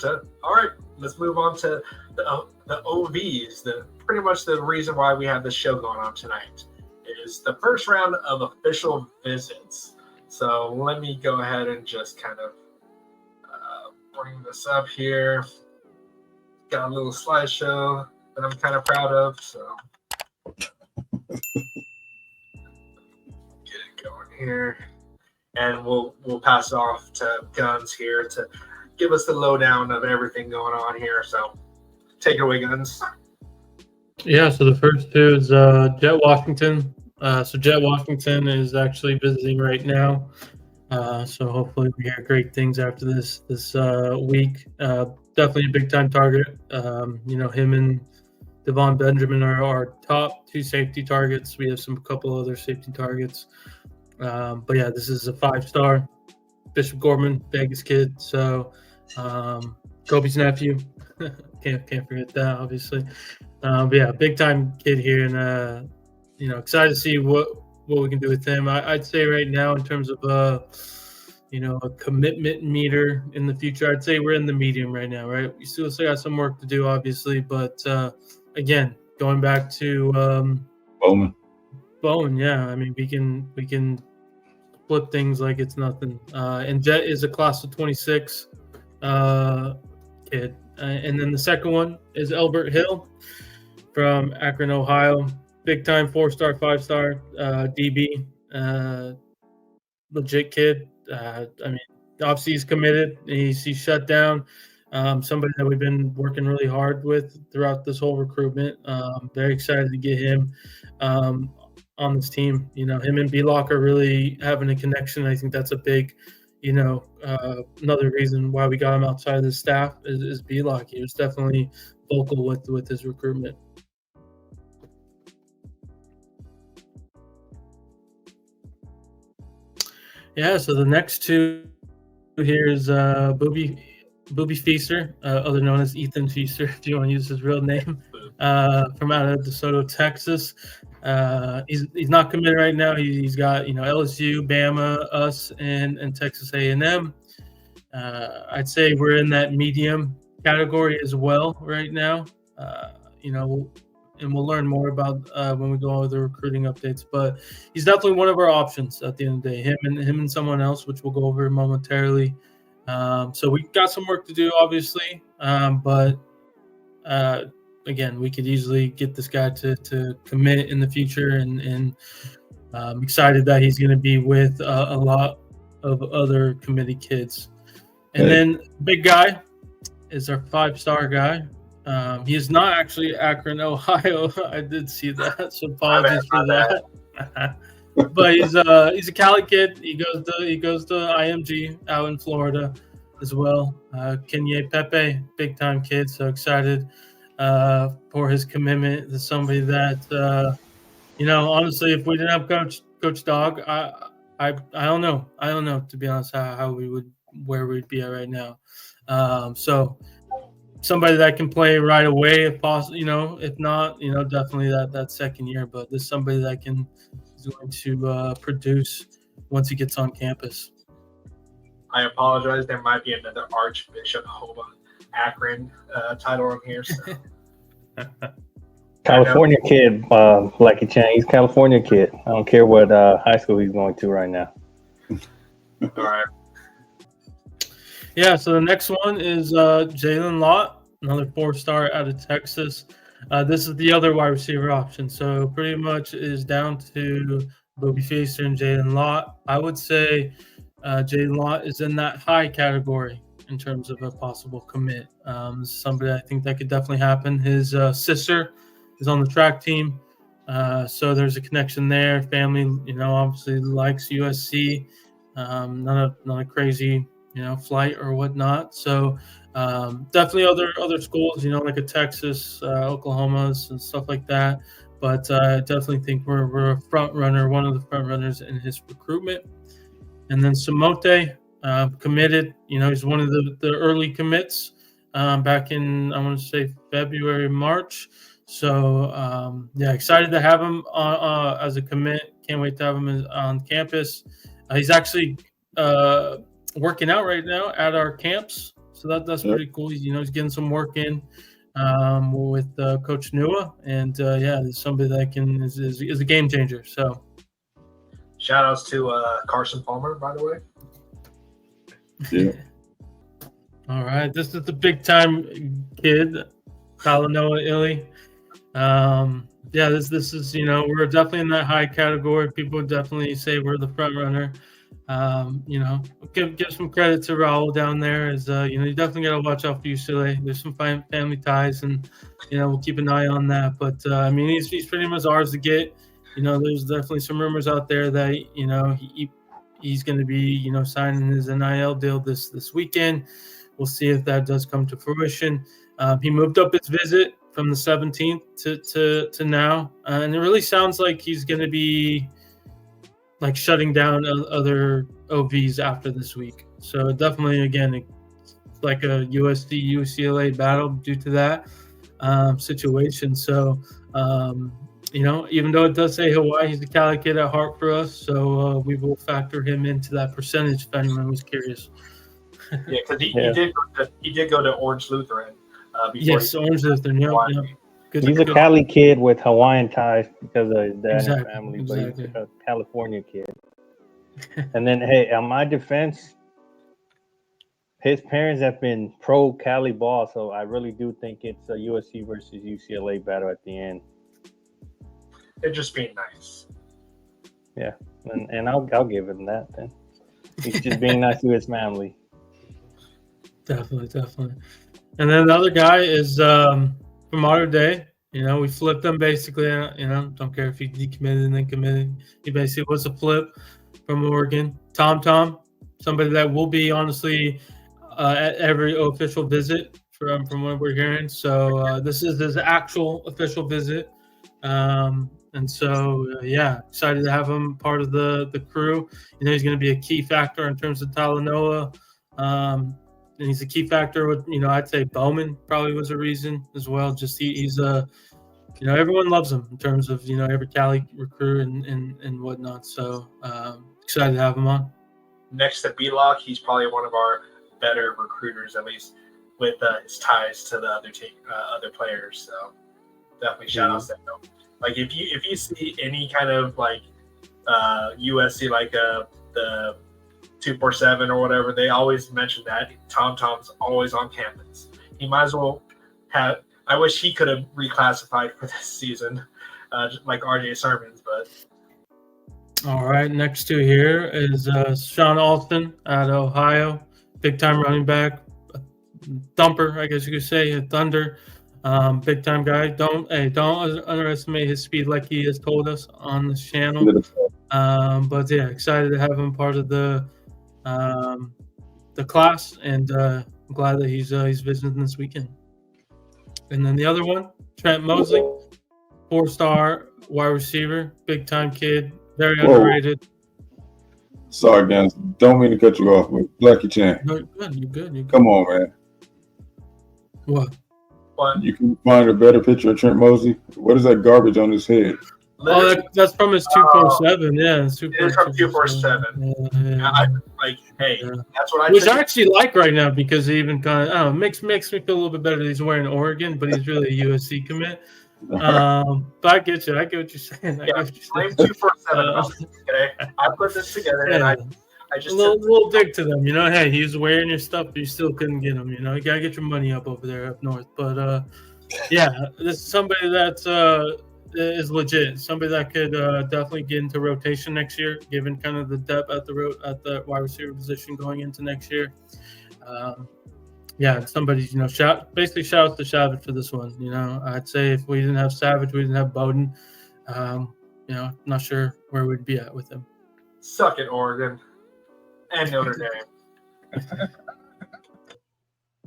But all right, let's move on to the OVs. Pretty much the reason why we have this show going on tonight is the first round of official visits. So let me go ahead and just kind of bring this up here. Got a little slideshow that I'm kind of proud of. So get it going here, and we'll pass it off to Guns here to give us the lowdown of everything going on here. So take it away, Guns. Yeah, so the first two is Jet Washington. So Jet Washington is actually visiting right now. So hopefully we hear great things after this week. Definitely a big time target. Him and Devon Benjamin are our top two safety targets. We have a couple other safety targets. But yeah, this is a 5-star. Bishop Gorman, Vegas kid. So Kobe's nephew. Can't forget that, obviously. But yeah, big time kid here, and excited to see what we can do with him. I'd say right now, in terms of a commitment meter in the future, I'd say we're in the medium right now, right? We still got some work to do, obviously, but again, going back to Bowman, yeah, I mean we can flip things like it's nothing. And Jet is a class of 26 kid. And then the second one is Elbert Hill from Akron, Ohio. Big time 4-star, 5-star DB. Legit kid. Obviously he's committed. He's shut down. Somebody that we've been working really hard with throughout this whole recruitment. Very excited to get him on this team. Him and B-Lock are really having a connection. I think that's a big another reason why we got him outside of the staff is B-Lock. He was definitely vocal with his recruitment. Yeah, so the next two here is Booby Feaster, other known as Ethan Feaster, if you want to use his real name, from out of DeSoto, Texas. He's not committed right now. He's got LSU, Bama, us, and Texas A&M. I'd say we're in that medium category as well right now. And we'll learn more about when we go over the recruiting updates. But he's definitely one of our options at the end of the day. Him and someone else, which we'll go over momentarily. So we got some work to do, obviously. But again, we could easily get this guy to commit in the future, and I'm excited that he's going to be with a lot of other committed kids. And then big guy is our 5-star guy. He is not actually Akron, Ohio. I did see that, so apologies for that. But he's a Cali kid. He goes to IMG out in Florida as well. Kenye Pepe, big time kid. So excited for his commitment to somebody that honestly, if we didn't have Coach Dog, I don't know. I don't know, to be honest, where we'd be at right now. So somebody that can play right away if possible, if not, definitely that second year. But this is somebody that is going to produce once he gets on campus. I apologize. There might be another Archbishop Hova Akron title on here. So. California kid, Lucky Chang. He's a California kid. I don't care what high school he's going to right now. All right. Yeah, so the next one is Jalen Lott, another 4-star out of Texas. This is the other wide receiver option. So pretty much is down to Bobby Feaster and Jalen Lott. I would say Jalen Lott is in that high category in terms of a possible commit. This is somebody I think that could definitely happen. His sister is on the track team. So there's a connection there. Family, obviously likes USC. Not a crazy flight or whatnot. So definitely other schools, like a Texas, Oklahoma's and stuff like that. But I definitely think we're a front runner, one of the front runners in his recruitment. And then Samote committed. He's one of the early commits back in, I want to say, February, March. So excited to have him as a commit. Can't wait to have him on campus. He's actually working out right now at our camps. So that's pretty cool. He's getting some work in with Coach Nua, and it's somebody that is a game changer. So shout outs to Carson Palmer, by the way. Yeah. All right, this is the big time kid, Talanoa Illy. This is we're definitely in that high category. People definitely say we're the front runner. Give some credit to Raul down there. You definitely got to watch out for UCLA. There's some family ties, and we'll keep an eye on that. But he's pretty much ours to get. There's definitely some rumors out there that he's going to be signing his NIL deal this weekend. We'll see if that does come to fruition. He moved up his visit from the 17th to now, and it really sounds like he's going to be like shutting down other OVs after this week. So definitely, again, it's like a USC-UCLA battle due to that situation. So, even though it does say Hawaii, he's a Cali kid at heart for us. So we will factor him into that percentage if anyone was curious. Yeah, because he did go to Orange Lutheran. Yes, Orange Lutheran. Yep. He's a Cali kid with Hawaiian ties because of his dad and family, exactly. but he's a California kid. And then, hey, on my defense, his parents have been pro Cali ball, so I really do think it's a USC versus UCLA battle at the end. They're just being nice. Yeah, and I'll give him that then. He's just being nice to his family. Definitely. And then the other guy is from Mater Dei. We flipped him basically. Don't care if he decommitted and then committed. He basically was a flip from Oregon. Tom, somebody that will be honestly at every official visit from what we're hearing. So this is his actual official visit. And so excited to have him part of the crew. He's going to be a key factor in terms of Talanoa. And he's a key factor with, I'd say Bowman probably was a reason as well. Just he's everyone loves him in terms of, every Cali recruit and whatnot. So excited to have him on. Next to B-Lock, he's probably one of our better recruiters, at least with his ties to the other players. So definitely shout outs to him. Like if you see any kind of like USC like the 247 or whatever, they always mention that Tom's always on campus. He might as well have. I wish he could have reclassified for this season, like RJ Sermons. But all right, next two here is Sean Alston out of Ohio, big time running back, thumper, I guess you could say, a thunder, big time guy. Don't underestimate his speed, like he has told us on this channel. But excited to have him part of the class, and I'm glad that he's visiting this weekend. And then the other one, Trent Mosley, 4-star wide receiver, big time kid, very underrated. Sorry, guys, don't mean to cut you off, but Blackie Chan. No, you're good. Come on, man. What? You can find a better picture of Trent Mosley. What is that garbage on his head? Oh, that's from his 247. Yeah, it's from 247. That's what I. Which I actually like right now because he even kind of makes me feel a little bit better that he's wearing Oregon, but he's really a USC commit. But I get you. I get what you're saying. Blame 247. Okay, I put this together and I just a little dig to them. Hey, he's wearing your stuff, but you still couldn't get him. You gotta get your money up over there up north. But this is somebody that is legit. Somebody that could definitely get into rotation next year, given kind of the depth at the wide receiver position going into next year. Somebody, shout out to Savage for this one. I'd say if we didn't have Savage, we didn't have Bowden. Not sure where we'd be at with him. Suck it, Oregon and Notre Dame.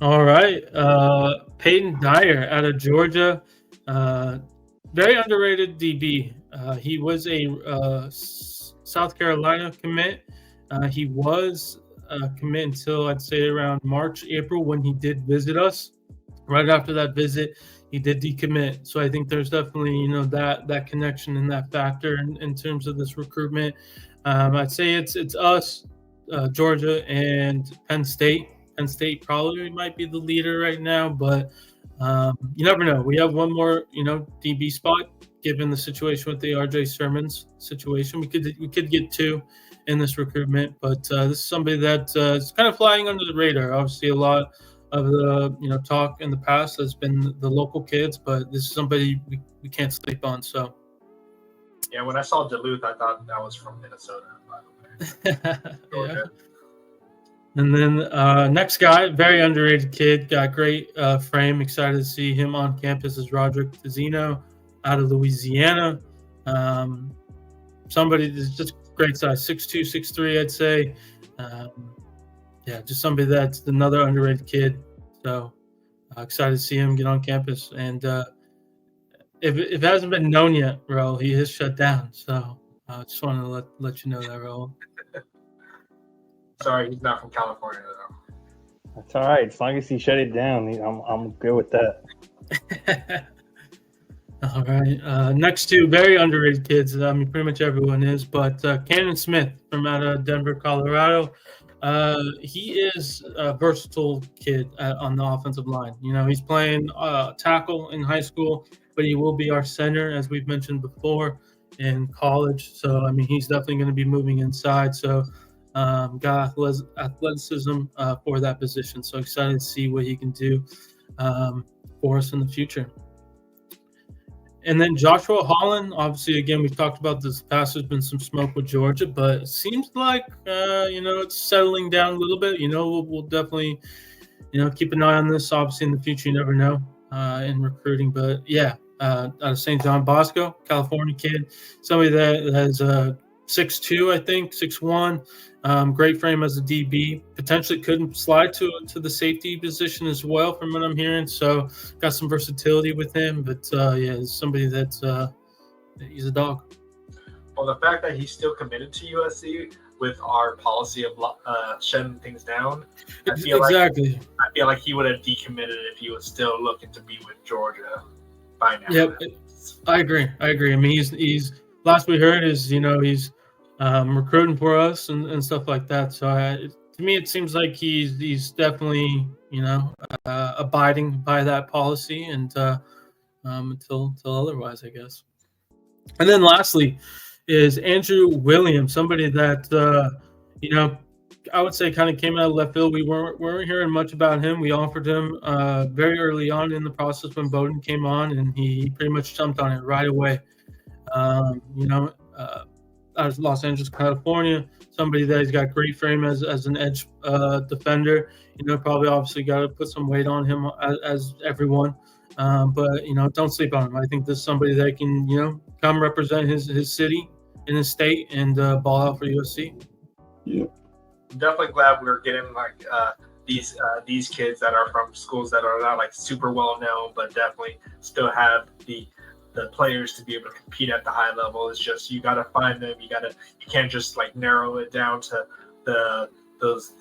All right, Peyton Dyer out of Georgia. Very underrated DB. He was a South Carolina commit. He was a commit until I'd say around March, April when he did visit us. Right after that visit, he did decommit. So I think there's definitely that connection and that factor in terms of this recruitment. I'd say it's us, Georgia, and Penn State Penn State probably might be the leader right now, but you never know. We have one more, DB spot given the situation with the RJ Sermons situation. We could get two in this recruitment, but this is somebody that is kind of flying under the radar. Obviously, a lot of the talk in the past has been the local kids, but this is somebody we can't sleep on. So Yeah, when I saw Duluth, I thought that was from Minnesota, by the way. yeah. And then next guy, very underrated kid, got great frame. Excited to see him on campus is Roderick Tizino out of Louisiana. Somebody that's just great size, 6'2", 6'3", I'd say. Just somebody that's another underrated kid. So excited to see him get on campus. And if it hasn't been known yet, Ro, he is shut down. So I just wanted to let you know that, Ro. Sorry, he's not from California, though. That's all right. As long as he shut it down, I'm good with that. All right. Next two very underrated kids. I mean, pretty much everyone is, but Cannon Smith from out of Denver, Colorado. He is a versatile kid on the offensive line. He's playing tackle in high school, but he will be our center, as we've mentioned before, in college. So, I mean, he's definitely going to be moving inside. So, got athleticism for that position. So excited to see what he can do for us in the future. And then Joshua Holland, obviously, again, we've talked about this past. There's been some smoke with Georgia, but it seems like, it's settling down a little bit. We'll definitely, keep an eye on this. Obviously, in the future, you never know in recruiting. But, yeah, out of St. John Bosco, California kid, somebody that has 6'2", I think, 6'1", great frame as a DB. Potentially couldn't slide to the safety position as well, from what I'm hearing. So got some versatility with him. But it's somebody that's he's a dog. Well, the fact that he's still committed to USC with our policy of shutting things down, I feel like he would have decommitted if he was still looking to be with Georgia by now. Yep, I agree. I mean, he's last we heard is he's recruiting for us and stuff like that. So to me, it seems like he's definitely abiding by that policy, and until otherwise, I guess. And then lastly is Andrew Williams, somebody that I would say kind of came out of left field. We weren't hearing much about him. We offered him very early on in the process when Bowden came on, and he pretty much jumped on it right away. Out of Los Angeles, California, somebody that has got great frame as an edge defender. Probably obviously got to put some weight on him as everyone. But don't sleep on him. I think this is somebody that can come represent his city and his state and ball out for USC. Yeah, I'm definitely glad we're getting these kids that are from schools that are not like super well known, but definitely still have the players to be able to compete at the high level. It's just you got to find them. You can't just like narrow it down to the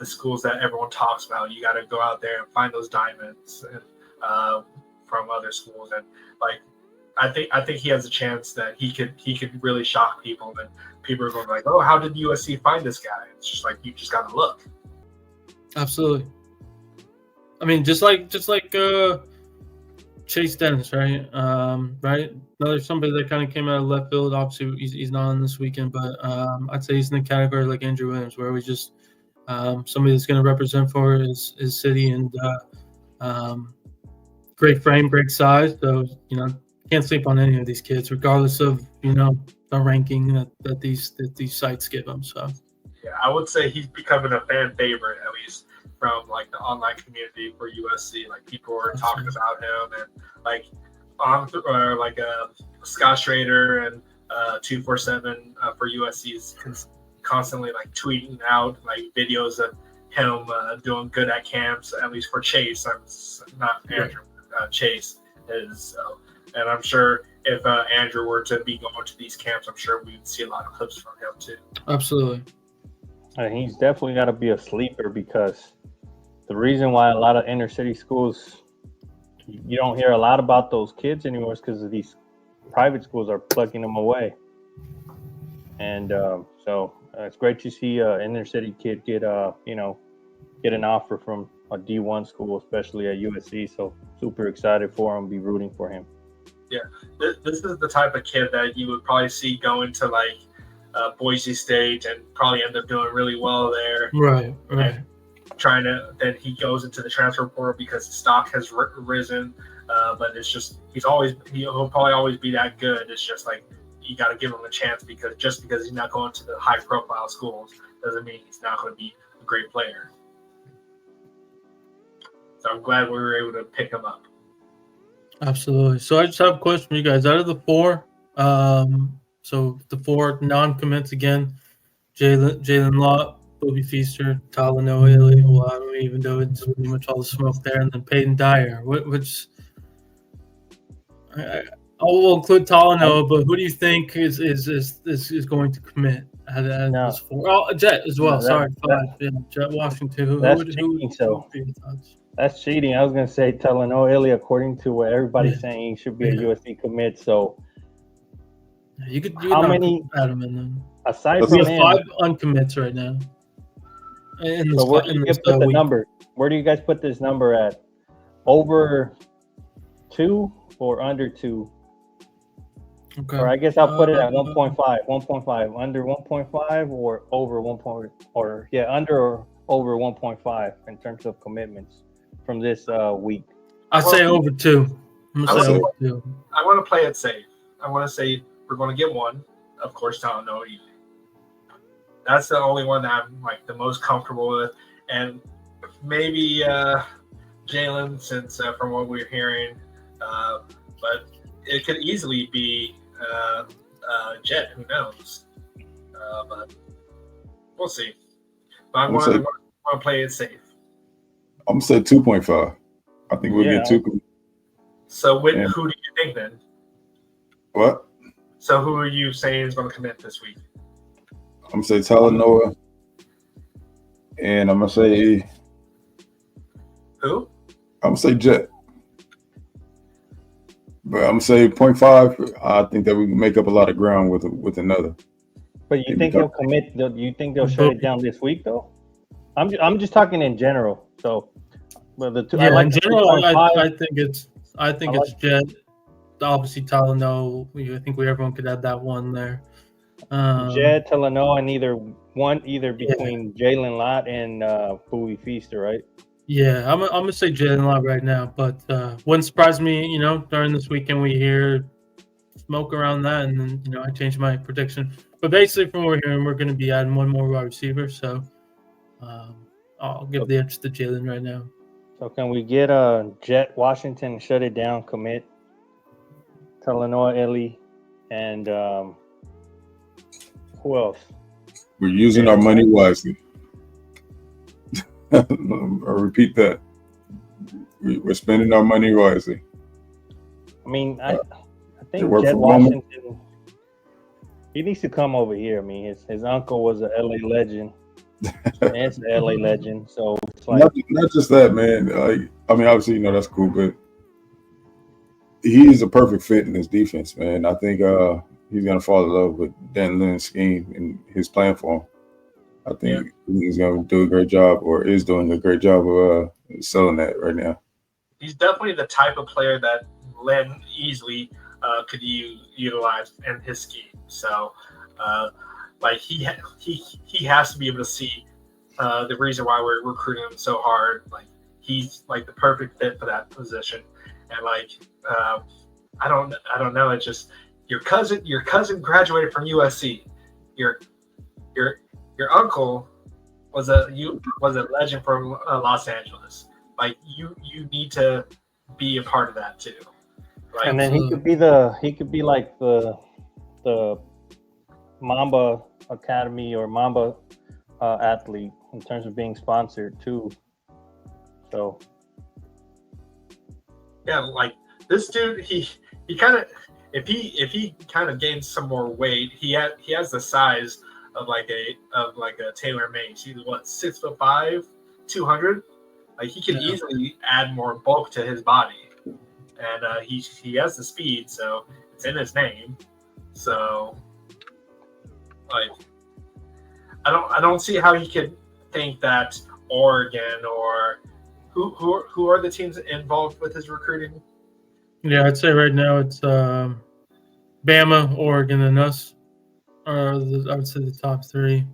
schools that everyone talks about. You got to go out there and find those diamonds and, from other schools. And I think he has a chance that he could really shock people. And people are going like, oh, how did USC find this guy? It's just like you just got to look. Absolutely. I mean, just like Chase Dennis, right? Right. Another somebody that kind of came out of left field. Obviously, he's not on this weekend, but I'd say he's in the category like Andrew Williams, where we just somebody that's going to represent for his city and great frame, great size. So can't sleep on any of these kids, regardless of the ranking that these sites give them. So yeah, I would say he's becoming a fan favorite, at least from like the online community for USC. Like people are talking about him, and like Scott Schrader and 247 for USC is constantly like tweeting out like videos of him doing good at camps. At least for Chase, I'm not Andrew. Chase is, and I'm sure if Andrew were to be going to these camps, I'm sure we would see a lot of clips from him too. Absolutely. He's definitely got to be a sleeper, because the reason why a lot of inner city schools, you don't hear a lot about those kids anymore, is because of these private schools are plugging them away. And so it's great to see an inner city kid get an offer from a D1 school, especially at USC. So super excited for him, be rooting for him. Yeah, this is the type of kid that you would probably see going to like Boise State and probably end up doing really well there. Right. And then he goes into the transfer portal because the stock has risen. But it's just he'll probably always be that good. It's just like you got to give him a chance because he's not going to the high profile schools doesn't mean he's not going to be a great player. So I'm glad we were able to pick him up. Absolutely. So I just have a question for you guys. Out of the four, so the four non-commits again, Jalen Lott, Bobby Feaster, Talanoa, well, I don't even know it's pretty much all the smoke there, and then Peyton Dyer. Which I will include Talanoa, but who do you think is going to commit out of those four? Oh, Jet as well. Sorry, Jet Washington. That's cheating. That's cheating. I was gonna say Talanoa, according to what everybody's saying, he should be a USC commit. So you could how many? Adam in them. Aside from him, 5 uncommits right now. So where do you guys put the number? Where do you guys put this number at? Over 2 or under 2? Okay. Or I guess I'll put it at 1.5. 1.5. Under 1.5 or over 1. Under or over 1.5 in terms of commitments from this week. I'd say over 2. I'm gonna say over 2. I want to play it safe. I want to say we're going to get one. Of course, Talanoa. That's the only one that I'm like the most comfortable with, and maybe Jalen, since from what we're hearing, but it could easily be Jet. Who knows? But we'll see. But I want to play it safe. I'm gonna say 2.5. I think we'll get 2. So who do you think then? What? So who are you saying is going to commit this week? I'm gonna say Talanoa, and I'm gonna say who? I'm gonna say Jet, but I'm gonna say 0.5. I think that we can make up a lot of ground with another. But you think he'll commit? You think they'll shut it down this week though? I'm just talking in general. So, well, the two. Yeah, in general, I think it's Jet. Obviously, Talanoa. I think everyone could add that one there. Jet, Talanoa, and either between Jalen Lott and Bowie Feaster, right? Yeah, I'm gonna say Jalen Lott right now, but wouldn't surprise me. During this weekend we hear smoke around that, and then I changed my prediction. But basically, from what we're hearing, we're going to be adding one more wide receiver. So I'll give the edge to Jalen right now. So can we get Jet Washington shut it down? Commit Talanoa, Ellie, and who else? We're using our money wisely. I'll repeat that. We're spending our money wisely. I mean, I think Jet Washington, he needs to come over here. I mean, his uncle was an LA legend. It's an LA legend. So it's like not just that, man. I mean, obviously, that's cool, but he is a perfect fit in this defense, man. I think he's gonna fall in love with Dan Lynn's scheme and his plan for him. I think he's gonna do a great job, or is doing a great job of selling that right now. He's definitely the type of player that Lynn easily could utilize in his scheme. So, he has to be able to see the reason why we're recruiting him so hard. Like he's like the perfect fit for that position. And I don't know. It's just your cousin graduated from USC. Your uncle was a legend from Los Angeles. Like you need to be a part of that too. Right? And then he could be like the Mamba Academy or Mamba athlete in terms of being sponsored too. So yeah, like this dude, he kind of if he kind of gains some more weight, he has the size of like a Taylor Mays. He's 6'5", 200. Like he can easily add more bulk to his body, and he has the speed, so it's in his name. So like I don't see how he could think that Oregon or who are the teams involved with his recruiting? Yeah, I'd say right now it's Bama, Oregon, and us are I would say the top three.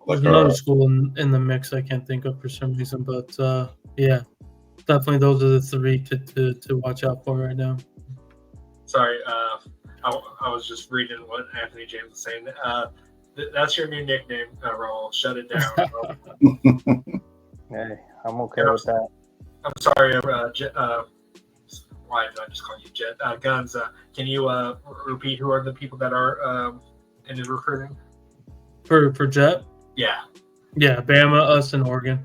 There's another school in the mix I can't think of for some reason, but yeah, definitely those are the three to watch out for right now. Sorry, I was just reading what Anthony James was saying. That's your new nickname, Raul. Shut it down. Hey, I'm okay with that. I'm sorry, why did I just call you Jet? Guns, can you repeat who are the people that are in his recruiting? For Jet? Yeah. Yeah, Bama, us, and Oregon.